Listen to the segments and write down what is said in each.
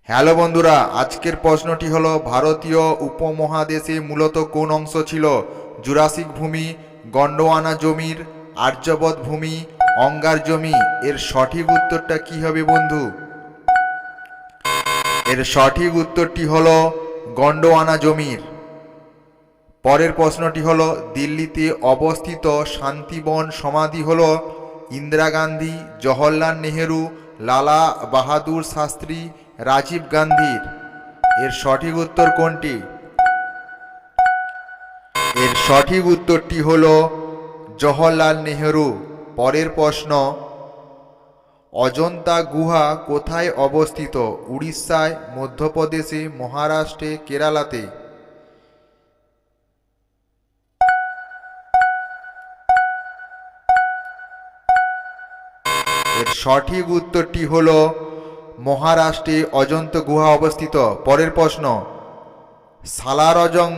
Hello বন্ধুরা, আজকের প্রশ্নটি হলো ভারতীয় উপমহাদেশে মূলত কোন অংশ ছিল? জুরাসিক ভূমি, গন্ডোয়ানা জমির, আর্যবত ভূমি, অঙ্গার জমি। এর সঠিক উত্তরটা কি হবে বন্ধু? এর সঠিক উত্তরটি হলো গন্ডোয়ানা জমির। পরের প্রশ্নটি হলো দিল্লিতে অবস্থিত শান্তিবন সমাধি হলো ইন্দিরা গান্ধী, জওহরলাল নেহেরু, লালা বাহাদুর শাস্ত্রী, রাজীব গান্ধীর। এর সঠিক উত্তর কোনটি? এর সঠিক উত্তরটি হলো জওহরলাল নেহেরু। পরের প্রশ্ন, অজন্তা গুহা কোথায় অবস্থিত? উড়িষ্যায়, মধ্যপ্রদেশে, মহারাষ্ট্রে, কেরালাতে। এর সঠিক উত্তরটি হল মহারাষ্ট্রে অজন্তা গুহা অবস্থিত। পরের প্রশ্ন, সালারজং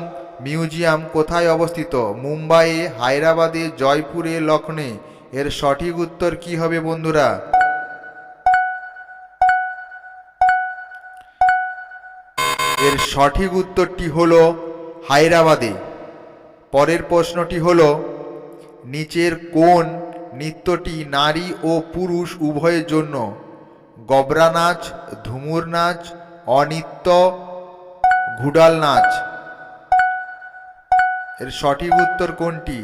মিউজিয়াম কোথায় অবস্থিত? মুম্বাইয়ে, হায়দ্রাবাদে, জয়পুরে, লখনৌ। এর সঠিক উত্তর কি হবে বন্ধুরা? এর সঠিক উত্তরটি হল হায়দ্রাবাদে। পরের প্রশ্নটি হল নিচের কোন নৃত্যটি নারী ও পুরুষ উভয়ের জন্য? গবরা নাচ, ঝুমুর নাচ, অনৃত্য, ঘুডাল নাচ। এর সঠিক উত্তর কোনটি?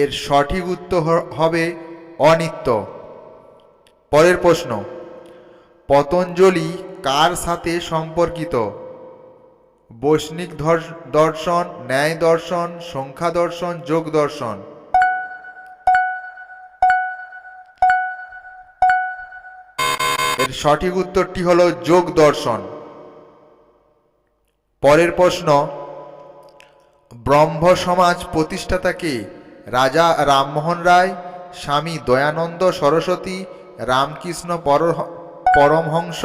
এর সঠিক উত্তর হবে অনৃত্য। পরের প্রশ্ন, পতঞ্জলি কার সাথে সম্পর্কিত? বৈষ্ণিক দর্শন, ন্যায় দর্শন, সংখ্যা দর্শন, যোগ দর্শন। এর সঠিক উত্তরটি হলো যোগ দর্শন। পরের প্রশ্ন, ব্রহ্ম সমাজ প্রতিষ্ঠাতা কে? রাজা রামমোহন রায়, স্বামী দয়ানন্দ সরস্বতী, রামকৃষ্ণ পরমহংস।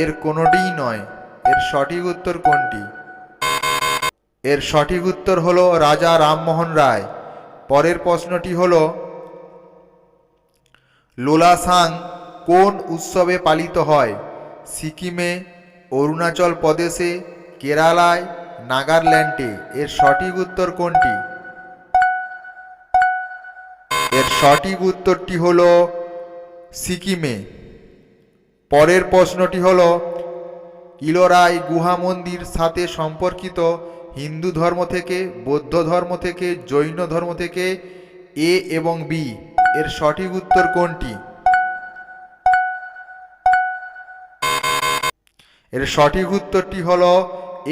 এর কোনোটিই নয়। এর সঠিক উত্তর কোনটি? এর সঠিক উত্তর হলো রাজা রামমোহন রায়। পরের প্রশ্নটি হলো লোলাসাং কোন উৎসবে পালিত হয়? সিকিমে, অরুণাচল প্রদেশে, কেরালায়, নাগাল্যান্ডে। এর সঠিক উত্তর কোনটি? এর সঠিক উত্তরটি হলো সিকিমে। পরের প্রশ্নটি হলো ইলোরাই গুহা মন্দির সাথে সম্পর্কিত হিন্দু ধর্ম থেকে, বৌদ্ধ ধর্ম থেকে, জৈন ধর্ম থেকে। এ এবং বি। এর সঠিক উত্তর কোনটি? এর সঠিক উত্তরটি হলো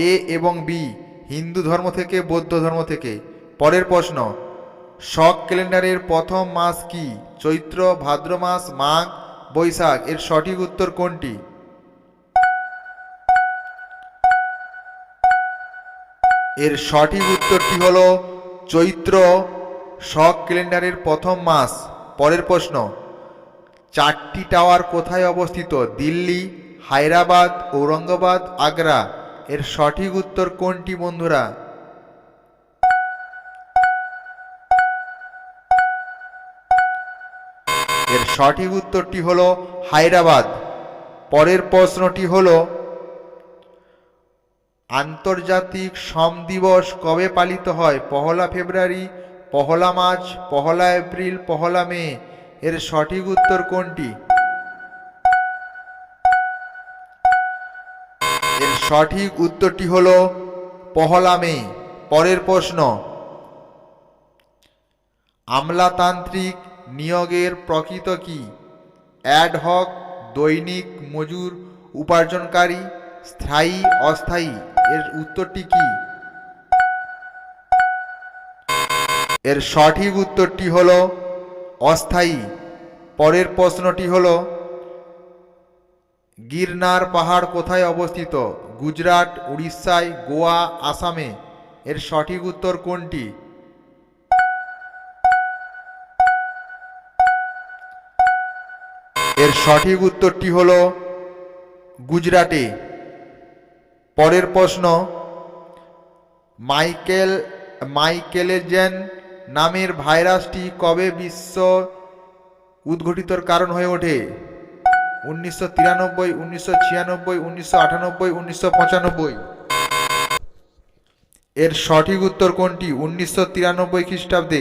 এ এবং বি, হিন্দু ধর্ম থেকে, বৌদ্ধ ধর্ম থেকে। পরের প্রশ্ন, শক ক্যালেন্ডারের প্রথম মাস কি? চৈত্র, ভাদ্র মাস, মাঘ, বৈশাখ। এর সঠিক উত্তর কোনটি? এর সঠিক উত্তরটি হলো চৈত্র শক ক্যালেন্ডারের প্রথম মাস। পরের প্রশ্ন, চারটি টাওয়ার কোথায় অবস্থিত? দিল্লি, হায়দ্রাবাদ, ঔরঙ্গাবাদ, আগ্রা। এর সঠিক উত্তর কোনটি বন্ধুরা? এর সঠিক উত্তরটি হলো হায়দ্রাবাদ। পরের প্রশ্নটি হলো আন্তর্জাতিক শ্রম দিবস কবে পালিত হয়? পহেলা ফেব্রুয়ারি, পহেলা মার্চ, পহেলা এপ্রিল, পহেলা মে। এর সঠিক উত্তর কোনটি? এর সঠিক উত্তরটি হলো পহেলা মে। পরের প্রশ্ন, আমলাতান্ত্রিক নিয়োগের প্রকৃত কি? অ্যাডহক, দৈনিক, মজুর, উপার্জনকারী, স্থায়ী, অস্থায়ী। এর উত্তরটি কি? এর সঠিক উত্তরটি হলো অস্থায়ী। পরের প্রশ্নটি হলো গিরনার পাহাড় কোথায় অবস্থিত? গুজরাট, উড়িষ্যায়, গোয়া, আসামে। এর সঠিক উত্তর কোনটি? এর সঠিক উত্তরটি হলো গুজরাটে। পরের প্রশ্ন, মাইকেলজেন নামের ভাইরাসটি কবে বিশ্ব উদ্ঘটিতর কারণ হয়ে ওঠে? 1993, 1996, 1998, 1995। এর সঠিক উত্তর কোনটি? 1993 খ্রিস্টাব্দে